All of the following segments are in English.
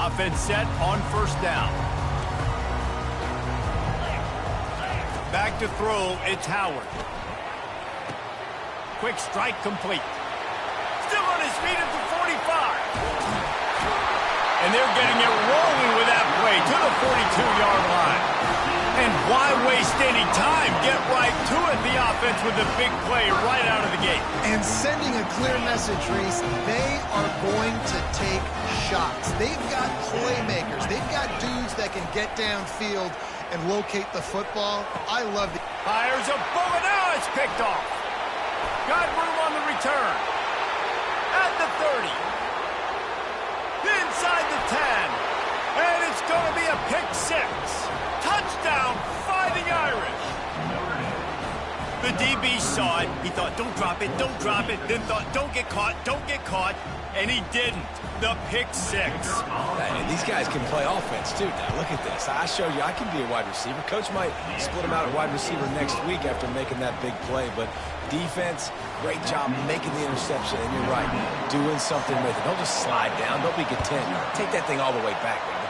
Offense set on first down. Back to throw, it's Howard. Quick strike complete. Still on his feet at the 45. And they're getting it rolling with that play to the 42-yard line. And why waste any time? Get right to it, the offense, with a big play right out of the gate. And sending a clear message, Reese, they are going to take shots. They've got playmakers. They've got dudes that can get downfield and locate the football. I love it. Fires a bullet. Now it's picked off. Got room on the return. At the 30. Inside the 10. And it's going to be a pick six. Touchdown, Fighting Irish. The DB saw it. He thought, don't drop it, don't drop it. Then thought, don't get caught, don't get caught. And he didn't. The pick six. Hey, these guys can play offense, too. Now, look at this. I showed you I can be a wide receiver. Coach might split him out at wide receiver next week after making that big play. But defense, great job making the interception. And you're right, doing something with it. Don't just slide down. Don't be content. Take that thing all the way back, man.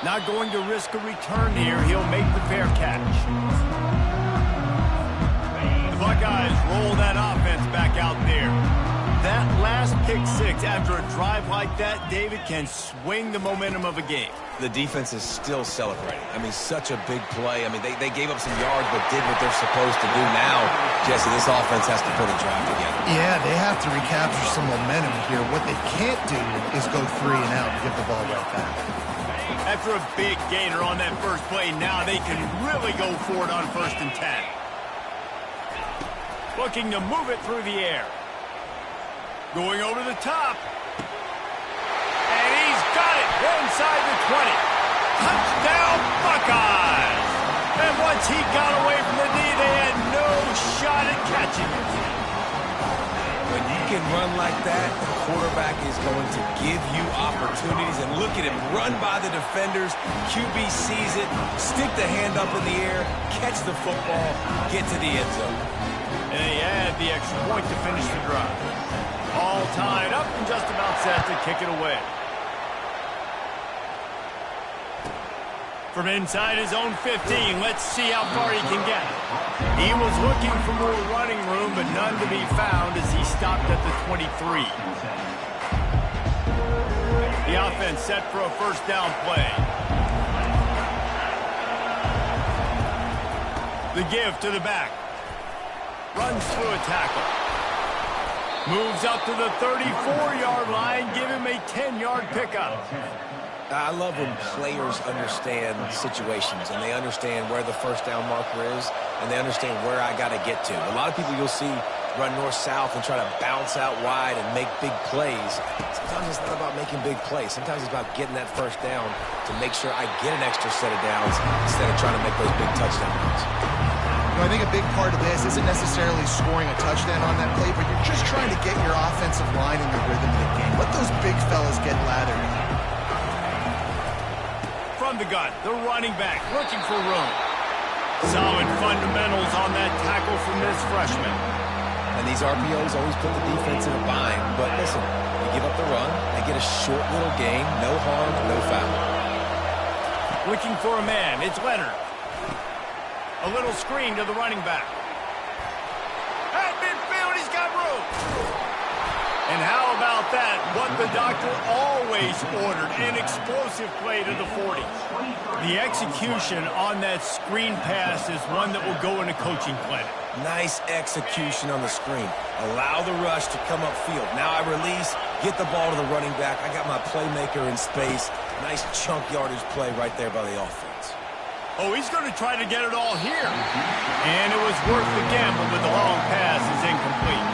Not going to risk a return here. He'll make the fair catch. The Buckeyes roll that offense back out there. That last pick six after a drive like that, David, can swing the momentum of a game. The defense is still celebrating. I mean, such a big play. I mean, they gave up some yards but did what they're supposed to do. Now, Jesse, this offense has to put a drive together. Yeah, they have to recapture some momentum here. What they can't do is go 3 and out and give the ball right back. After a big gainer on that first play, now they can really go for it on 1st and 10. Looking to move it through the air. Going over the top. And he's got it inside the 20. Touchdown, Buckeyes! And once he got away from the knee, they had no shot at catching it. When you can run like that, the quarterback is going to give you opportunities. And look at him run by the defenders. QB sees it, stick the hand up in the air, catch the football, get to the end zone. And they add the extra point to finish the drive. All tied up and just about set to kick it away. From inside his own 15, let's see how far he can get. He was looking for more running room, but none to be found as he stopped at the 23. The offense set for a first down play. The give to the back. Runs through a tackle. Moves up to the 34-yard line. Give him a 10-yard pickup. I love when players understand situations and they understand where the first down marker is and they understand where I got to get to. A lot of people you'll see run north-south and try to bounce out wide and make big plays. Sometimes it's not about making big plays. Sometimes it's about getting that first down to make sure I get an extra set of downs instead of trying to make those big touchdown runs. I think a big part of this isn't necessarily scoring a touchdown on that play, but you're just trying to get your offensive line in the rhythm of the game. Let those big fellas get lathered. From the gun, the running back looking for room. Solid fundamentals on that tackle from this freshman. And these RPOs always put the defense in a bind. But listen, you give up the run, they get a short little gain, no harm, no foul. Looking for a man, it's Leonard. A little screen to the running back. At midfield, he's got room. And how about that? What the doctor always ordered, an explosive play to the 40. The execution on that screen pass is one that will go in a coaching clinic. Nice execution on the screen. Allow the rush to come upfield. Now I release, get the ball to the running back. I got my playmaker in space. Nice chunk yardage play right there by the offense. Oh, he's going to try to get it all here. And it was worth the gamble, but the long pass is incomplete.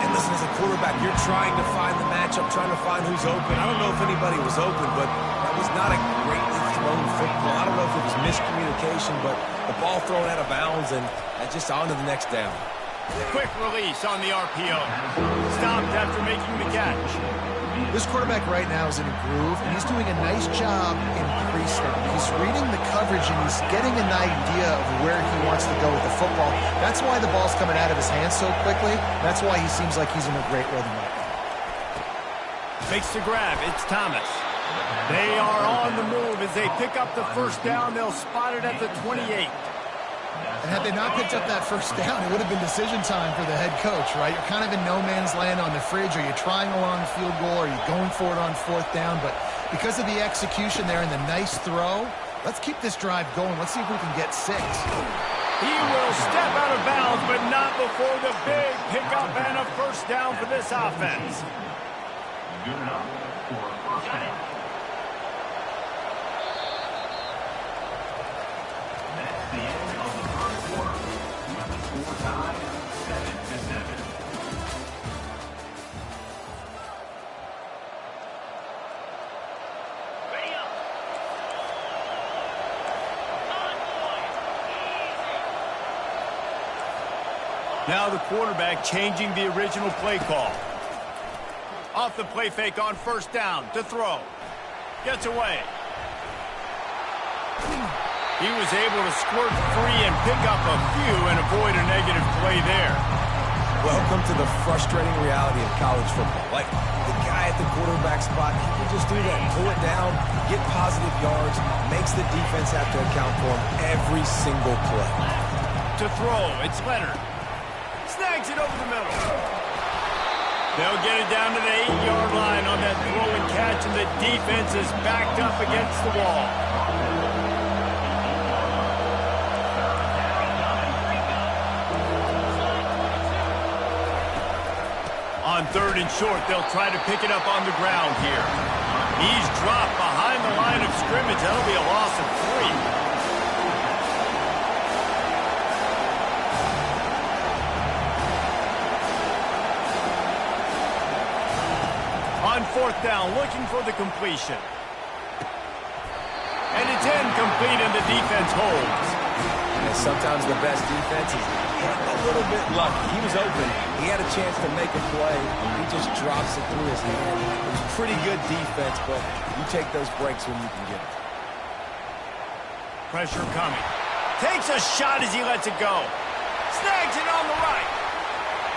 And listen, as a quarterback, you're trying to find the matchup, trying to find who's open. I don't know if anybody was open, but that was not a greatly thrown football. I don't know if it was miscommunication, but the ball thrown out of bounds and just on to the next down. Quick release on the RPO. Stopped after making the catch. This quarterback right now is in a groove, and he's doing a nice job in pre-snap. He's reading the coverage, and he's getting an idea of where he wants to go with the football. That's why the ball's coming out of his hands so quickly. That's why he seems like he's in a great rhythm right now. Makes the grab. It's Thomas. They are on the move as they pick up the first down. They'll spot it at the 28. And had they not picked up that first down, it would have been decision time for the head coach, right? You're kind of in no man's land on the fridge. Are you trying a long field goal? Are you going for it on fourth down? But because of the execution there and the nice throw, let's keep this drive going. Let's see if we can get 6. He will step out of bounds, but not before the big pickup and a first down for this offense. Good enough for a first down. That's the end of the first quarter, with the score tied 7-7. Now the quarterback changing the original play call. Off the play fake on first down to throw. Gets away. He was able to squirt free and pick up a few and avoid a negative play there. Welcome to the frustrating reality of college football. Like, the guy at the quarterback spot, he can just do that. Pull it down, get positive yards, makes the defense have to account for him every single play. To throw, it's Leonard. Snags it over the middle. They'll get it down to the 8-yard line on that throw and catch, and the defense is backed up against the wall. On third and short, they'll try to pick it up on the ground here. He's dropped behind the line of scrimmage. That'll be a loss of 3. On fourth down, looking for the completion. And it's incomplete, and the defense holds. And sometimes the best defense is a little bit lucky. He was open. He had a chance to make a play. He just drops it through his hand. It was pretty good defense, but you take those breaks when you can get it. Pressure coming. Takes a shot as he lets it go. Snags it on the right.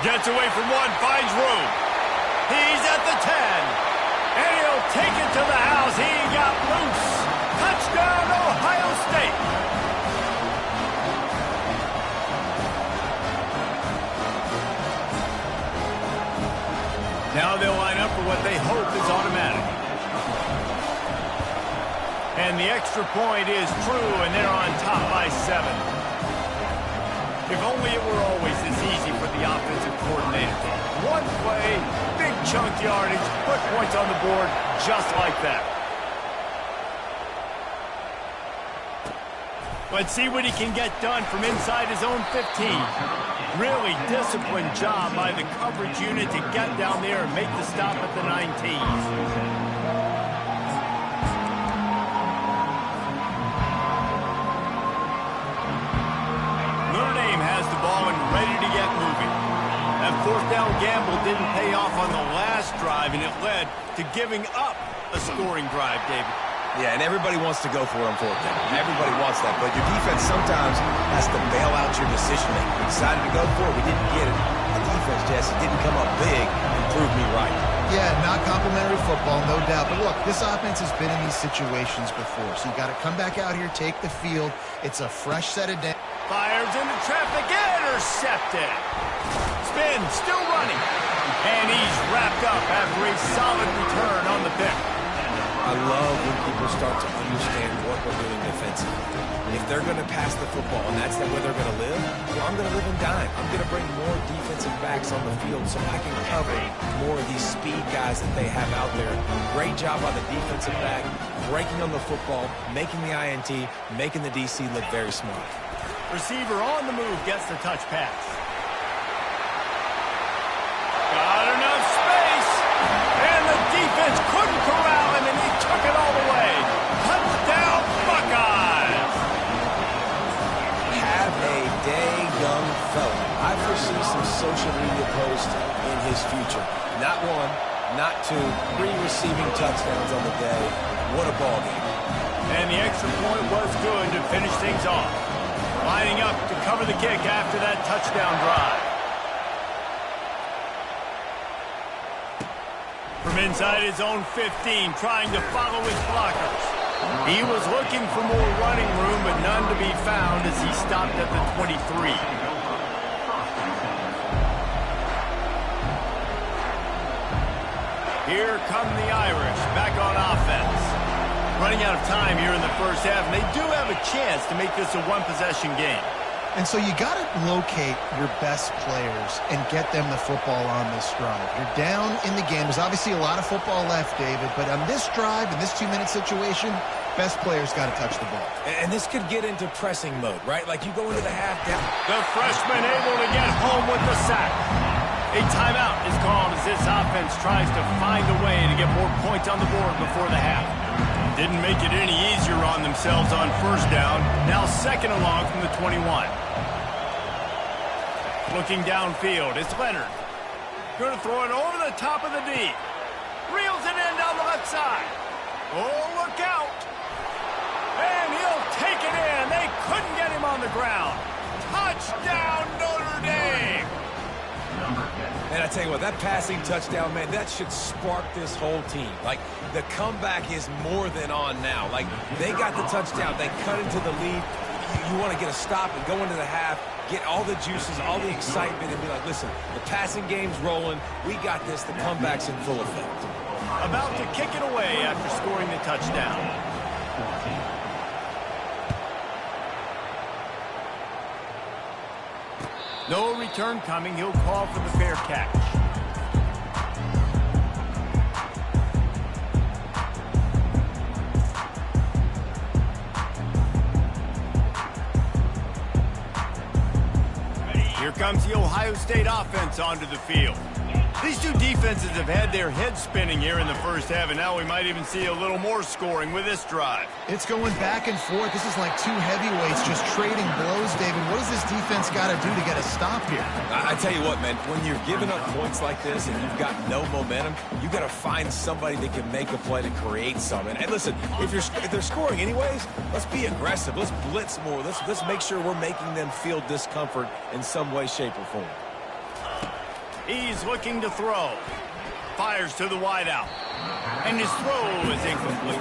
Gets away from one, finds room. He's at the 10. And he'll take it to the house. He got loose. Touchdown, Ohio State. Now they'll line up for what they hope is automatic. And the extra point is true, and they're on top by 7. If only it were always this easy for the offensive coordinator. One play, big chunk yardage, put points on the board just like that. Let's see what he can get done from inside his own 15. Really disciplined job by the coverage unit to get down there and make the stop at the 19. Ready to get moving. That fourth down gamble didn't pay off on the last drive, and it led to giving up a scoring drive, David. Yeah, and everybody wants to go for it on fourth down. Everybody wants that, but your defense sometimes has to bail out your decision-making. We decided to go for it. We didn't get it. The defense, Jesse, didn't come up big and prove me right. Yeah, not complimentary football, no doubt. But look, this offense has been in these situations before, so you got to come back out here, take the field. It's a fresh set of downs. Fires into traffic, intercepted. Spin, still running. And he's wrapped up after a solid return on the pick. I love when people start to understand what we're doing defensively. If they're going to pass the football and that's the way they're going to live, well, I'm going to live and dime. I'm going to bring more defensive backs on the field so I can cover more of these speed guys that they have out there. Great job by the defensive back, breaking on the football, making the INT, making the DC look very smart. Receiver on the move gets the touch pass. Got enough space. And the defense couldn't corral him, and he took it all the way. Touchdown, Buckeyes. Have a day, young fella. I foresee some social media posts in his future. Not one, not two, 3 receiving touchdowns on the day. What a ball game. And the extra point was good to finish things off. Lining up to cover the kick after that touchdown drive. From From inside his own 15, trying to follow his blockers. He was looking for more running room, but none to be found as he stopped at the 23. Here come the Irish, back on offense. Running out of time here in the first half, and they do have a chance to make this a one-possession game. And so you got to locate your best players and get them the football on this drive. You're down in the game. There's obviously a lot of football left, David, but on this drive, in this 2-minute situation, best players got to touch the ball. And this could get into pressing mode, right? Like you go into the half down. The freshman able to get home with the sack. A timeout is called as this offense tries to find a way to get more points on the board before the half. Didn't make it any easier on themselves on first down. Now second along from the 21. Looking downfield, it's Leonard. Going to throw it over the top of the D. Reels it in down the left side. Oh, look out. And he'll take it in. They couldn't get him on the ground. Touchdown, Notre Dame. And I tell you what, that passing touchdown, man, that should spark this whole team. Like, the comeback is more than on now. Like, they got the touchdown. They cut into the lead. You want to get a stop and go into the half, get all the juices, all the excitement, and be like, listen, the passing game's rolling. We got this. The comeback's in full effect. About to kick it away after scoring the touchdown. No return coming. He'll call for the fair catch. Here comes the Ohio State offense onto the field. These two defenses have had their heads spinning here in the first half, and now we might even see a little more scoring with this drive. It's going back and forth. This is like two heavyweights just trading blows, David. What does this defense got to do to get a stop here? I tell you what, man, when you're giving up points like this and you've got no momentum, you got to find somebody that can make a play to create something. And listen, if they're scoring anyways, let's be aggressive. Let's blitz more. Let's make sure we're making them feel discomfort in some way, shape, or form. He's looking to throw. Fires to the wideout. And his throw is incomplete.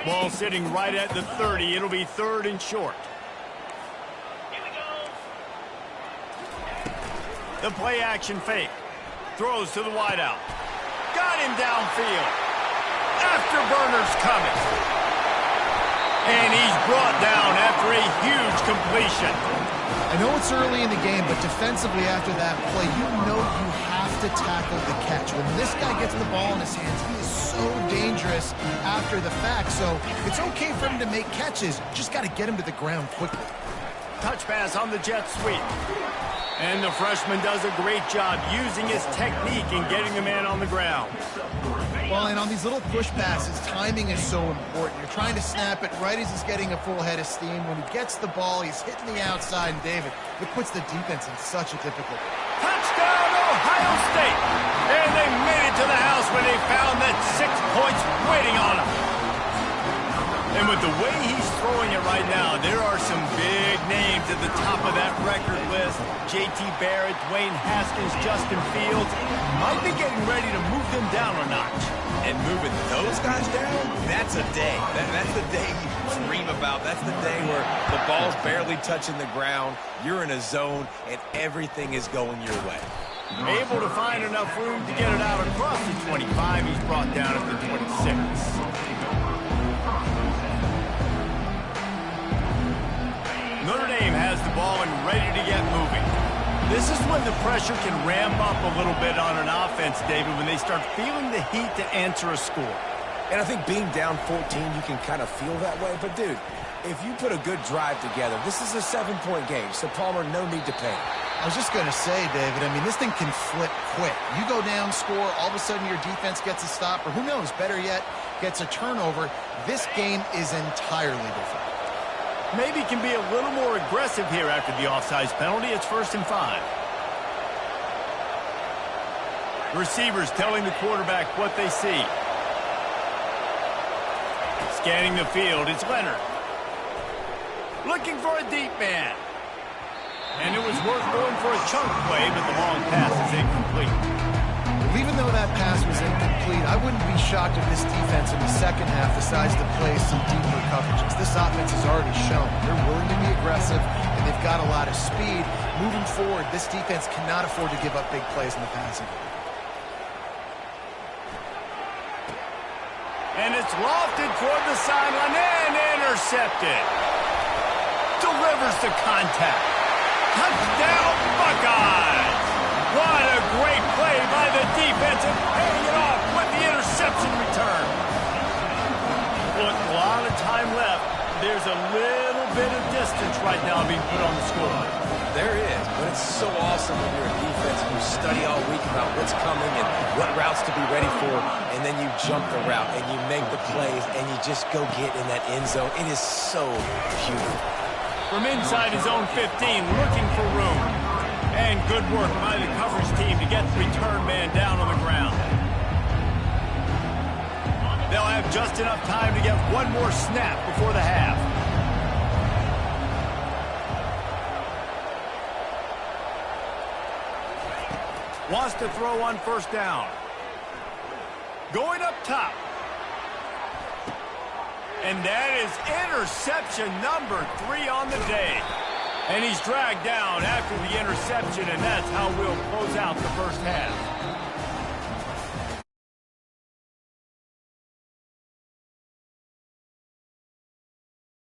Ball sitting right at the 30. It'll be third and short. The play action fake. Throws to the wideout. Got him downfield. Afterburners coming. And he's brought down after a huge completion. I know it's early in the game, but defensively after that play, you know you have to tackle the catch. When this guy gets the ball in his hands, he is so dangerous after the fact. So it's okay for him to make catches. Just got to get him to the ground quickly. Touch pass on the jet sweep. And the freshman does a great job using his technique and getting the man on the ground. Well, and on these little push passes, timing is so important. You're trying to snap it right as he's getting a full head of steam. When he gets the ball, he's hitting the outside. And, David, it puts the defense in such a difficult. Touchdown, Ohio State! And they made it to the house when they found that 6 points waiting on them. And with the way he's throwing it right now, there are some big names at the top of that record list. J.T. Barrett, Dwayne Haskins, Justin Fields might be getting ready to move them down a notch. And moving those guys down, that's a day. That's the day you dream about. That's the day where the ball's barely touching the ground, you're in a zone, and everything is going your way. Able to find enough room to get it out across the 25. He's brought down at the 26. Notre Dame has the ball and ready to get moving. This is when the pressure can ramp up a little bit on an offense, David, when they start feeling the heat to answer a score. And I think being down 14, you can kind of feel that way. But, dude, if you put a good drive together, this is a 7-point game. So, Palmer, no need to panic. I was just going to say, David, I mean, this thing can flip quick. You go down, score, all of a sudden your defense gets a stop, or who knows, better yet, gets a turnover. This game is entirely different. Maybe can be a little more aggressive here after the offsides penalty. It's 1st and 5. Receivers telling the quarterback what they see. Scanning the field, it's Leonard. Looking for a deep man. It's worth going for a chunk play, but the long pass is incomplete. Even though that pass was incomplete, I wouldn't be shocked if this defense in the second half decides to play some deeper coverages. This offense has already shown they're willing to be aggressive, and they've got a lot of speed. Moving forward, this defense cannot afford to give up big plays in the passing game. And it's lofted toward the sideline and intercepted. Delivers the contact. Touchdown, Buckeyes! What a great play by the defense and paying it off with the interception return. Look, a lot of time left. There's a little bit of distance right now being put on the score. There is, but it's so awesome when you're a defense and you study all week about what's coming and what routes to be ready for, and then you jump the route and you make the plays and you just go get in that end zone. It is so beautiful. From inside his own 15, looking for room. And good work by the coverage team to get the return man down on the ground. They'll have just enough time to get one more snap before the half. Wants to throw on first down. Going up top. And that is interception number 3 on the day. And he's dragged down after the interception, and that's how we'll close out the first half.